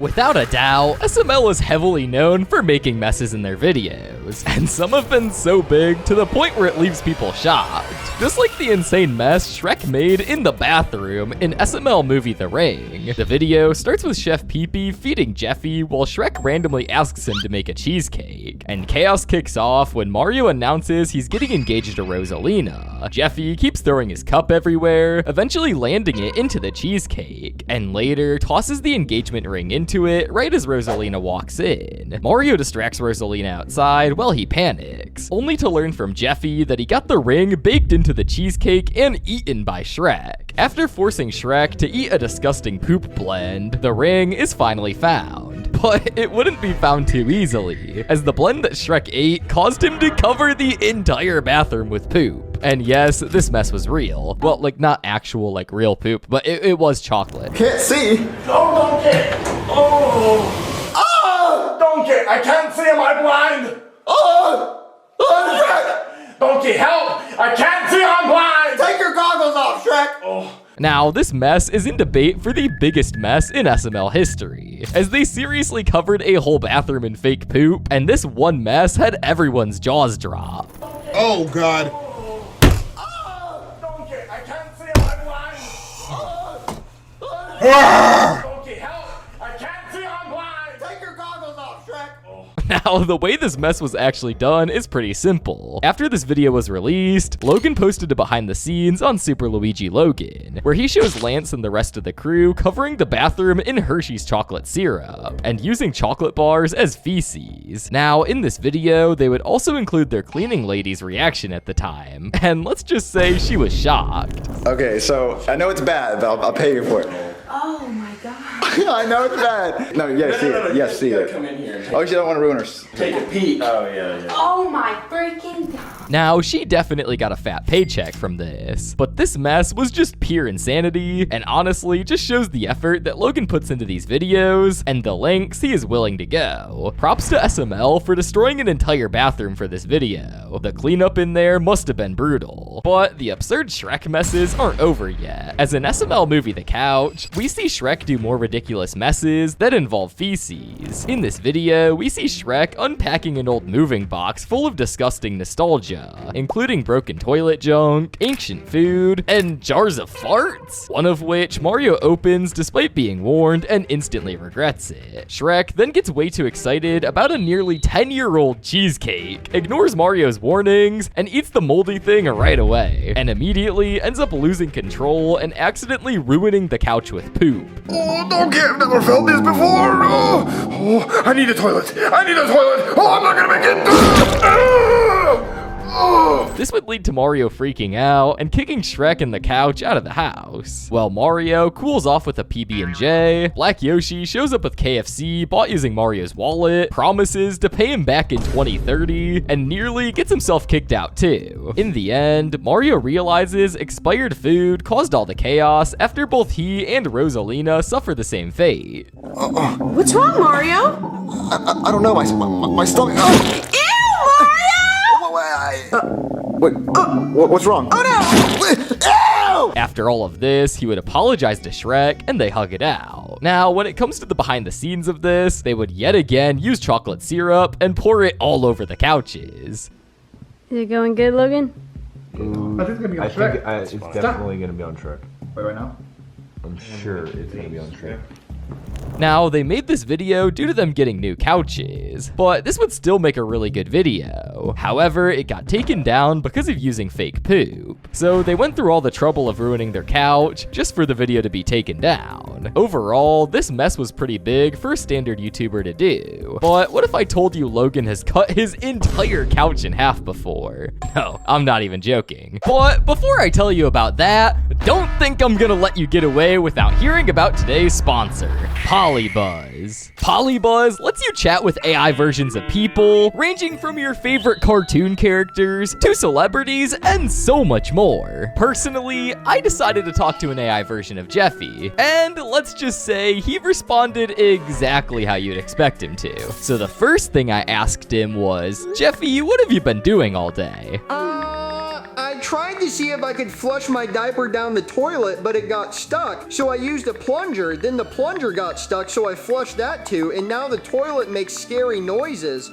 Without a doubt, SML is heavily known for making messes in their videos, and some have been so big to the point where it leaves people shocked. Just like the insane mess Shrek made in the bathroom in SML movie The Ring. The video starts with Chef Pee-Pee feeding Jeffy while Shrek randomly asks him to make a cheesecake, and chaos kicks off when Mario announces he's getting engaged to Rosalina. Jeffy keeps throwing his cup everywhere, eventually landing it into the cheesecake, and later tosses the engagement ring into it right as Rosalina walks in. Mario distracts Rosalina outside while he panics, only to learn from Jeffy that he got the ring baked into the cheesecake and eaten by Shrek. After forcing Shrek to eat a disgusting poop blend, the ring is finally found. But it wouldn't be found too easily, as the blend that Shrek ate caused him to cover the entire bathroom with poop. And yes, this mess was real. Well, like, not actual, like, real poop, but it was chocolate. Can't see. Oh, Donkey! Oh! Ah! Donkey, I can't see, am I blind? Oh! Oh, Donkey, help! I can't see, I'm blind! Take your goggles off, Shrek! Oh. Now, this mess is in debate for the biggest mess in SML history, as they seriously covered a whole bathroom in fake poop, and this one mess had everyone's jaws drop. Oh, God. Donkey, I can't see, am I blind? Donkey, help! I can't see, I'm blind! Take your goggles off, Shrek! Now, the way this mess was actually done is pretty simple. After this video was released, Logan posted a behind the scenes on Super Luigi Logan, where he shows Lance and the rest of the crew covering the bathroom in Hershey's chocolate syrup, and using chocolate bars as feces. Now, in this video, they would also include their cleaning lady's reaction at the time, and let's just say she was shocked. Okay, so I know it's bad, but I'll pay you for it. Oh my God. I know it's bad. No, you gotta see it. Yes, see it. Come in here. Oh, she don't want to ruin her. Take a peek. Oh, yeah. Oh my freaking God. Now, she definitely got a fat paycheck from this, but this mess was just pure insanity, and honestly just shows the effort that Logan puts into these videos, and the lengths he is willing to go. Props to SML for destroying an entire bathroom for this video. The cleanup in there must have been brutal. But the absurd Shrek messes aren't over yet. As in SML movie The Couch, we see Shrek do more ridiculous messes that involve feces. In this video, we see Shrek unpacking an old moving box full of disgusting nostalgia, including broken toilet junk, ancient food, and jars of farts, one of which Mario opens despite being warned and instantly regrets it. Shrek then gets way too excited about a nearly 10-year-old cheesecake, ignores Mario's warnings, and eats the moldy thing right away, and immediately ends up losing control and accidentally ruining the couch with poop. Oh, Donkey, I've never felt this before. Oh, I need a toilet. Oh, I'm not gonna make it. This would lead to Mario freaking out and kicking Shrek and the couch out of the house. While Mario cools off with a PB&J, Black Yoshi shows up with KFC bought using Mario's wallet, promises to pay him back in 2030, and nearly gets himself kicked out too. In the end, Mario realizes expired food caused all the chaos after both he and Rosalina suffer the same fate. What's wrong, Mario? I don't know. My stomach. Ew, Mario! What's wrong? Oh no! Ew! After all of this, he would apologize to Shrek, and they hug it out. Now, when it comes to the behind the scenes of this, they would yet again use chocolate syrup and pour it all over the couches. Is it going good, Logan? I think it's gonna be on Shrek. It's definitely gonna be on Shrek. Wait, right now? I'm sure it's gonna be on Shrek. Now, they made this video due to them getting new couches, but this would still make a really good video. However, it got taken down because of using fake poop. So they went through all the trouble of ruining their couch just for the video to be taken down. Overall, this mess was pretty big for a standard YouTuber to do. But what if I told you Logan has cut his entire couch in half before? No, I'm not even joking. But before I tell you about that, don't think I'm gonna let you get away without hearing about today's sponsor, Polybuzz. Polybuzz lets you chat with AI versions of people, ranging from your favorite cartoon characters to celebrities and so much more. Personally, I decided to talk to an AI version of Jeffy, and let's just say he responded exactly how you'd expect him to. So the first thing I asked him was, Jeffy, what have you been doing all day? I tried to see if I could flush my diaper down the toilet, but it got stuck. So I used a plunger, then the plunger got stuck, so I flushed that too, and now the toilet makes scary noises.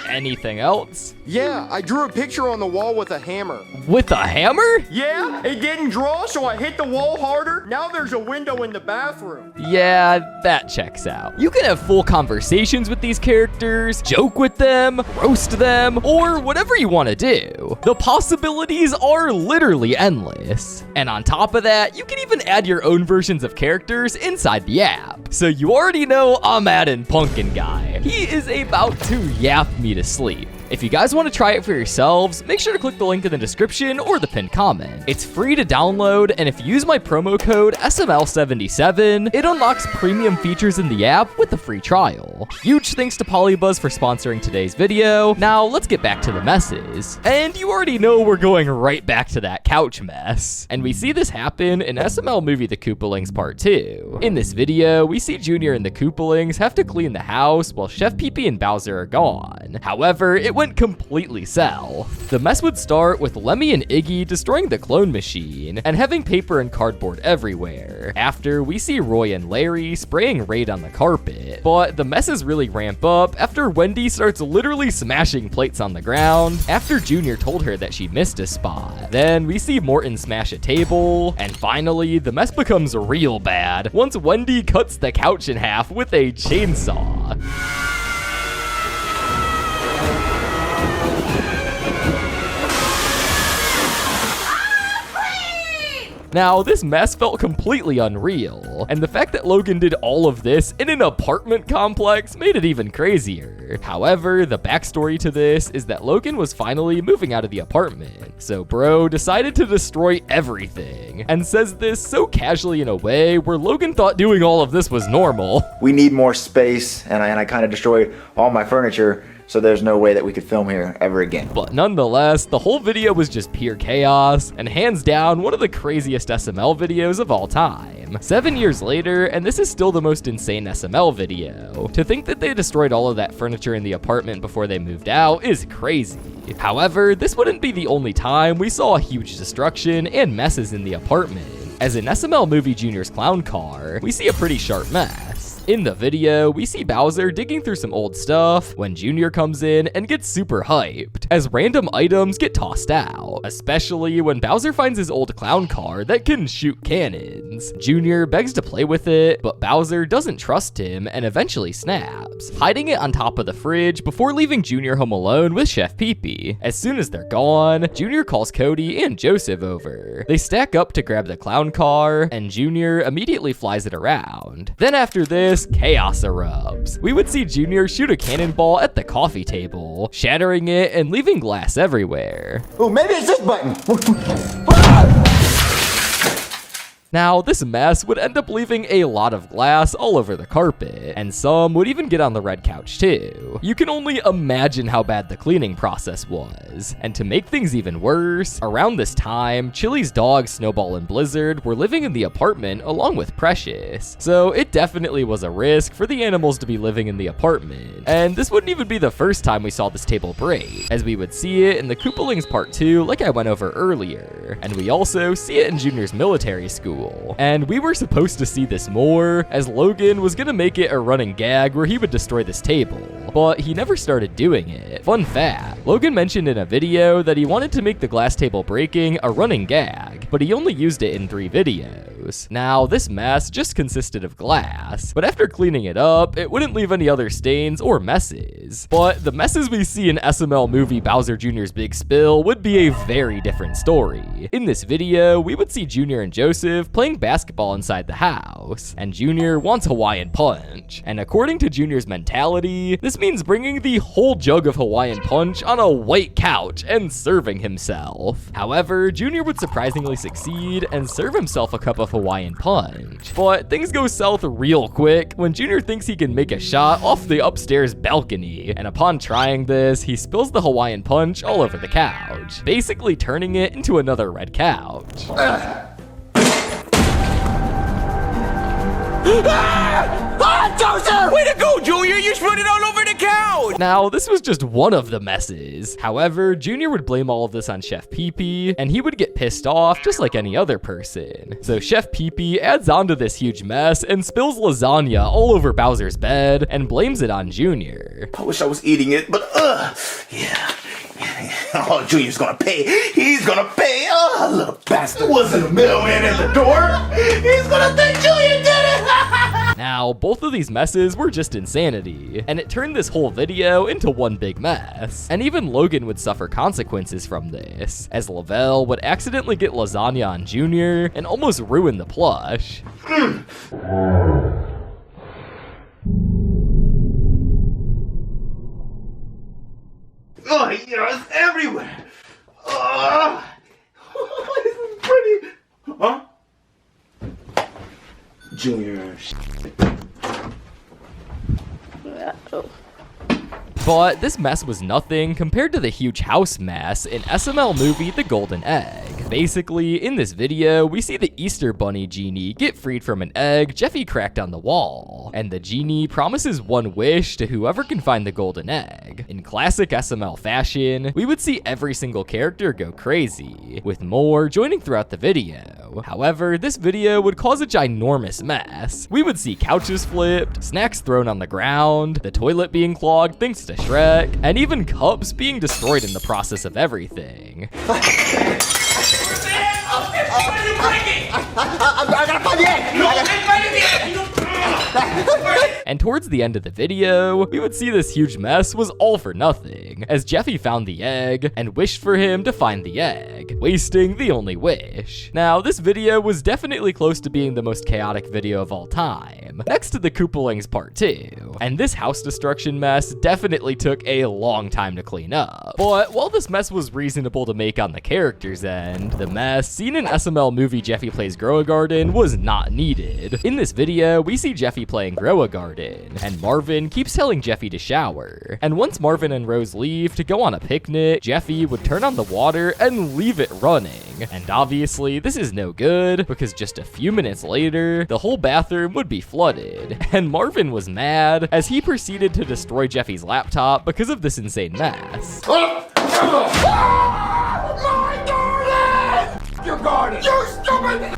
Anything else? Yeah, I drew a picture on the wall with a hammer. With a hammer? Yeah, it didn't draw, so I hit the wall harder. Now there's a window in the bathroom. Yeah, that checks out. You can have full conversations with these characters, joke with them, roast them, or whatever you want to do. The possibilities are literally endless. And on top of that, you can even add your own versions of characters inside the app. So you already know I'm adding Pumpkin Guy. He is about to yap me to sleep. If you guys want to try it for yourselves, make sure to click the link in the description or the pinned comment. It's free to download, and if you use my promo code SML77, it unlocks premium features in the app with a free trial. Huge thanks to Polybuzz for sponsoring today's video. Now let's get back to the messes. And you already know we're going right back to that couch mess. And we see this happen in SML movie The Koopalings Part 2. In this video, we see Junior and the Koopalings have to clean the house while Chef Pee-Pee and Bowser are gone. However, it went completely south. The mess would start with Lemmy and Iggy destroying the clone machine and having paper and cardboard everywhere. After, we see Roy and Larry spraying Raid on the carpet. But the messes really ramp up after Wendy starts literally smashing plates on the ground after Junior told her that she missed a spot. Then we see Morton smash a table, and finally the mess becomes real bad once Wendy cuts the couch in half with a chainsaw. Now, this mess felt completely unreal, and the fact that Logan did all of this in an apartment complex made it even crazier. However, the backstory to this is that Logan was finally moving out of the apartment, so bro decided to destroy everything, and says this so casually in a way where Logan thought doing all of this was normal. We need more space, and I kind of destroyed all my furniture, so there's no way that we could film here ever again. But nonetheless, the whole video was just pure chaos, and hands down, one of the craziest SML videos of all time. 7 years later, and this is still the most insane SML video. To think that they destroyed all of that furniture in the apartment before they moved out is crazy. However, this wouldn't be the only time we saw huge destruction and messes in the apartment. As in SML movie Junior's clown car, we see a pretty sharp mess. In the video, we see Bowser digging through some old stuff when Junior comes in and gets super hyped, as random items get tossed out, especially when Bowser finds his old clown car that can shoot cannons. Junior begs to play with it, but Bowser doesn't trust him and eventually snaps, hiding it on top of the fridge before leaving Junior home alone with Chef Pee-Pee. As soon as they're gone, Junior calls Cody and Joseph over. They stack up to grab the clown car, and Junior immediately flies it around. Then after this, chaos erupts. We would see Junior shoot a cannonball at the coffee table, shattering it and leaving glass everywhere. Oh, maybe it's this button. Now, this mess would end up leaving a lot of glass all over the carpet, and some would even get on the red couch too. You can only imagine how bad the cleaning process was. And to make things even worse, around this time, Chili's dogs Snowball and Blizzard were living in the apartment along with Precious. So it definitely was a risk for the animals to be living in the apartment. And this wouldn't even be the first time we saw this table break, as we would see it in the Koopalings Part 2 like I went over earlier. And we also see it in Junior's military school. And we were supposed to see this more, as Logan was gonna make it a running gag where he would destroy this table, but he never started doing it. Fun fact, Logan mentioned in a video that he wanted to make the glass table breaking a running gag, but he only used it in 3 videos. Now, this mess just consisted of glass, but after cleaning it up, it wouldn't leave any other stains or messes. But the messes we see in SML movie Bowser Jr.'s Big Spill would be a very different story. In this video, we would see Junior and Joseph playing basketball inside the house, and Junior wants Hawaiian Punch. And according to Junior's mentality, this means bringing the whole jug of Hawaiian Punch on a white couch and serving himself. However, Junior would surprisingly succeed and serve himself a cup of Hawaiian Punch. But things go south real quick when Junior thinks he can make a shot off the upstairs balcony, and upon trying this, he spills the Hawaiian Punch all over the couch, basically turning it into another red couch. Joseph! Way to go, Junior! You spilled it all over the couch! Now, this was just one of the messes. However, Junior would blame all of this on Chef Pee-Pee, and he would get pissed off just like any other person. So Chef Pee-Pee adds on to this huge mess and spills lasagna all over Bowser's bed and blames it on Junior. I wish I was eating it, but yeah. Oh, Junior's gonna pay. He's gonna pay. Oh, little bastard. Wasn't a middleman at the door. He's gonna think Junior did it. Now, both of these messes were just insanity, and it turned this whole video into one big mess. And even Logan would suffer consequences from this, as Lavelle would accidentally get lasagna on Junior and almost ruin the plush. Oh, yeah, it's everywhere. Oh, this is pretty. Huh? Junior. But this mess was nothing compared to the huge house mess in SML movie The Golden Egg. Basically, in this video, we see the Easter Bunny genie get freed from an egg Jeffy cracked on the wall, and the genie promises one wish to whoever can find the golden egg. In classic SML fashion, we would see every single character go crazy, with more joining throughout the video. However, this video would cause a ginormous mess. We would see couches flipped, snacks thrown on the ground, the toilet being clogged thanks to Shrek, and even cups being destroyed in the process of everything. And towards the end of the video, we would see this huge mess was all for nothing, as Jeffy found the egg and wished for him to find the egg, wasting the only wish. Now, this video was definitely close to being the most chaotic video of all time, next to the Koopalings Part 2, and this house destruction mess definitely took a long time to clean up. But while this mess was reasonable to make on the character's end, the mess seen in SML movie Jeffy Plays Grow-a-Garden was not needed. In this video, we see Jeffy playing Grow-a-Garden, and Marvin keeps telling Jeffy to shower. And once Marvin and Rose leave to go on a picnic, Jeffy would turn on the water and leave it running. And obviously, this is no good, because just a few minutes later, the whole bathroom would be flooded. And Marvin was mad, as he proceeded to destroy Jeffy's laptop because of this insane mess. My garden! Your garden! You stupid!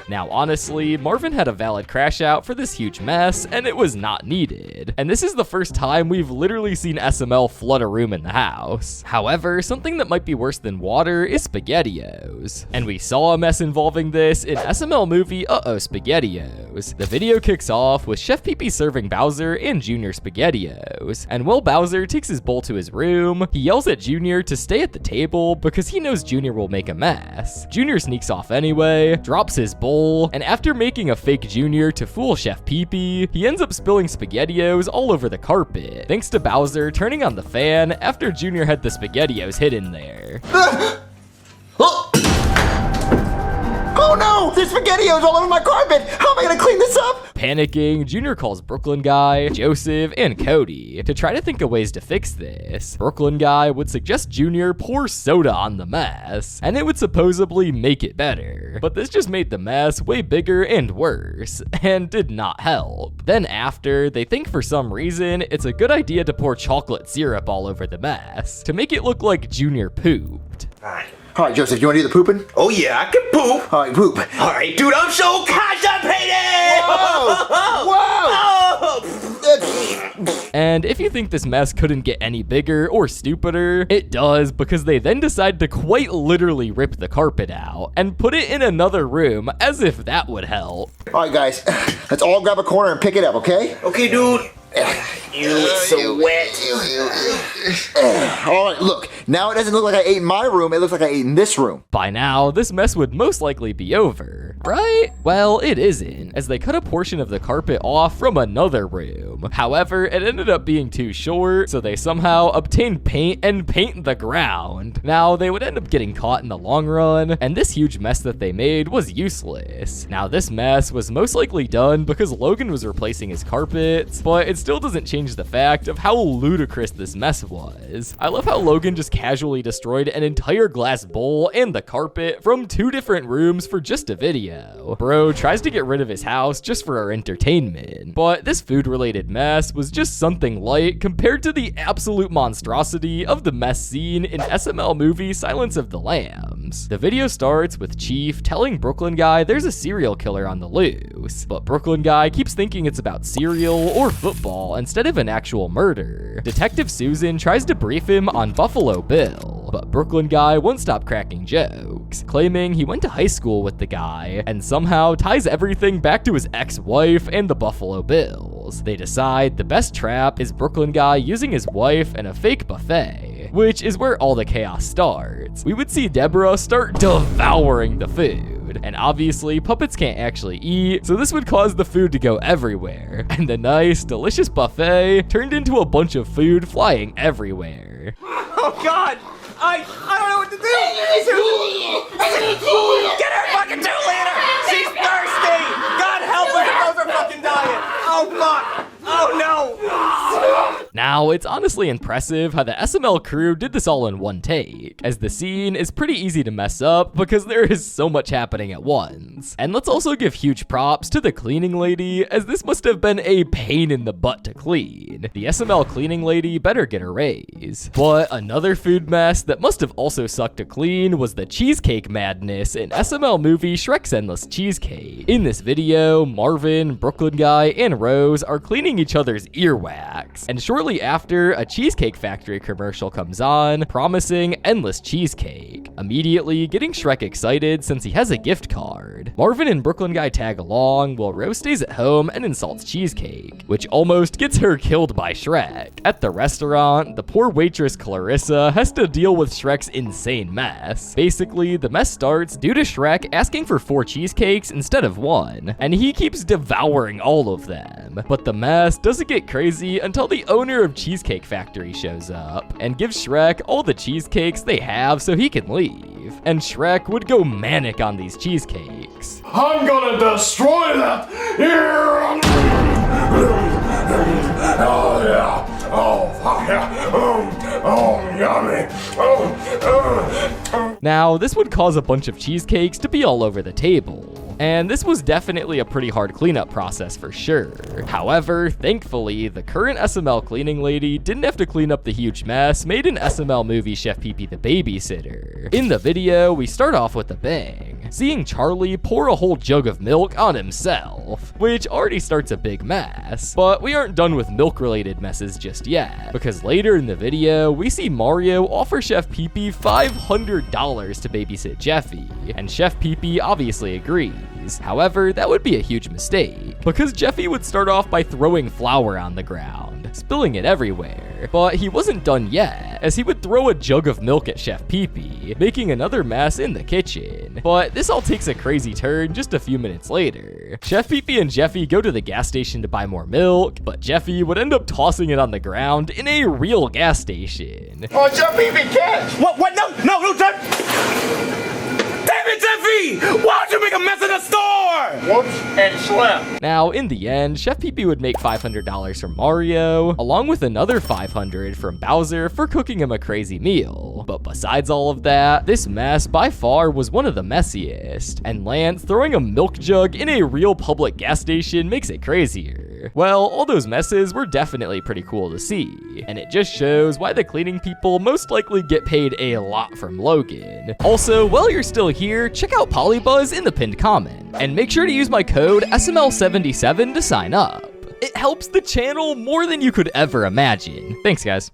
Now, honestly, Marvin had a valid crash out for this huge mess, and it was not needed. And this is the first time we've literally seen SML flood a room in the house. However, something that might be worse than water is SpaghettiOs. And we saw a mess involving this in SML movie Uh-Oh SpaghettiOs. The video kicks off with Chef Pee-Pee serving Bowser and Junior SpaghettiOs. And while Bowser takes his bowl to his room, he yells at Junior to stay at the table because he knows Junior will make a mess. Junior sneaks off anyway, drops his bowl, and after making a fake Junior to fool Chef Pee-Pee, he ends up spilling SpaghettiOs all over the carpet, thanks to Bowser turning on the fan after Junior had the SpaghettiOs hidden there. Oh no! There's SpaghettiOs all over my carpet! How am I gonna clean this up? Panicking, Junior calls Brooklyn Guy, Joseph, and Cody to try to think of ways to fix this. Brooklyn Guy would suggest Junior pour soda on the mess, and it would supposedly make it better. But this just made the mess way bigger and worse, and did not help. Then after, they think for some reason it's a good idea to pour chocolate syrup all over the mess, to make it look like Junior pooped. All right, Joseph, you wanna do the pooping? Oh yeah, I can poop. All right, poop. All right, dude, I'm so constipated. Whoa! And if you think this mess couldn't get any bigger or stupider, it does, because they then decide to quite literally rip the carpet out and put it in another room, as if that would help. All right, guys, let's all grab a corner and pick it up, okay? Okay, dude. It's so wet. All right, look, now it doesn't look like I ate in my room, it looks like I ate in this room. By now, this mess would most likely be over, right? Well, it isn't, as they cut a portion of the carpet off from another room. However, it ended up being too short, so they somehow obtained paint and paint the ground. Now, they would end up getting caught in the long run, and this huge mess that they made was useless. Now, this mess was most likely done because Logan was replacing his carpets, but it still doesn't change change the fact of how ludicrous this mess was. I love how Logan just casually destroyed an entire glass bowl and the carpet from 2 different rooms for just a video. Bro tries to get rid of his house just for our entertainment, but this food-related mess was just something light compared to the absolute monstrosity of the mess scene in SML movie Silence of the Lambs. The video starts with Chief telling Brooklyn Guy there's a serial killer on the loose, but Brooklyn Guy keeps thinking it's about cereal or football instead of an actual murder. Detective Susan tries to brief him on Buffalo Bill, but Brooklyn Guy won't stop cracking jokes, claiming he went to high school with the guy and somehow ties everything back to his ex-wife and the Buffalo Bills. They decide the best trap is Brooklyn Guy using his wife and a fake buffet, which is where all the chaos starts. We would see Deborah start devouring the food, and obviously puppets can't actually eat, so this would cause the food to go everywhere, and the nice, delicious buffet turned into a bunch of food flying everywhere. Oh God! I don't know what to do! Get her fucking 2-liter! She's thirsty! God help her, she knows her fucking diet! Oh fuck! Oh no! Now, it's honestly impressive how the SML crew did this all in one take, as the scene is pretty easy to mess up because there is so much happening at once. And let's also give huge props to the cleaning lady, as this must have been a pain in the butt to clean. The SML cleaning lady better get a raise. But another food mess that must have also sucked to clean was the cheesecake madness in SML movie Shrek's Endless Cheesecake. In this video, Marvin, Brooklyn Guy, and Rose are cleaning each other's earwax, and shortly after, a Cheesecake Factory commercial comes on, promising endless cheesecake, immediately getting Shrek excited since he has a gift card. Marvin and Brooklyn Guy tag along, while Rose stays at home and insults Cheesecake, which almost gets her killed by Shrek. At the restaurant, the poor waitress Clarissa has to deal with Shrek's insane mess. Basically, the mess starts due to Shrek asking for 4 cheesecakes instead of 1, and he keeps devouring all of them. But the mess doesn't get crazy until the owner of Cheesecake Factory shows up and gives Shrek all the cheesecakes they have so he can leave. And Shrek would go manic on these cheesecakes. I'm gonna destroy that! Oh yeah! Oh fuck yeah! Oh yummy! Now, this would cause a bunch of cheesecakes to be all over the table, and this was definitely a pretty hard cleanup process for sure. However, thankfully, the current SML cleaning lady didn't have to clean up the huge mess made in SML movie Chef Pee Pee the Babysitter. In the video, we start off with a bang, seeing Charlie pour a whole jug of milk on himself, which already starts a big mess. But we aren't done with milk-related messes just yet, because later in the video, we see Mario offer Chef Pee Pee $500 to babysit Jeffy, and Chef Pee Pee obviously agrees. However, that would be a huge mistake, because Jeffy would start off by throwing flour on the ground, spilling it everywhere. But he wasn't done yet, as he would throw a jug of milk at Chef Pee Pee, making another mess in the kitchen. But this all takes a crazy turn just a few minutes later. Chef Pee Pee and Jeffy go to the gas station to buy more milk, but Jeffy would end up tossing it on the ground in a real gas station. Oh, Chef Pee Pee catch! What? No, Damn it, Jeffy! Why'd you make a mess in the store? Whoops, and slip. Now, in the end, Chef Pee Pee would make $500 from Mario, along with another $500 from Bowser for cooking him a crazy meal. But besides all of that, this mess by far was one of the messiest, and Lance throwing a milk jug in a real public gas station makes it crazier. Well, all those messes were definitely pretty cool to see, and it just shows why the cleaning people most likely get paid a lot from Logan. Also, while you're still here, check out Polybuzz in the pinned comment, and make sure to use my code SML77 to sign up. It helps the channel more than you could ever imagine. Thanks, guys.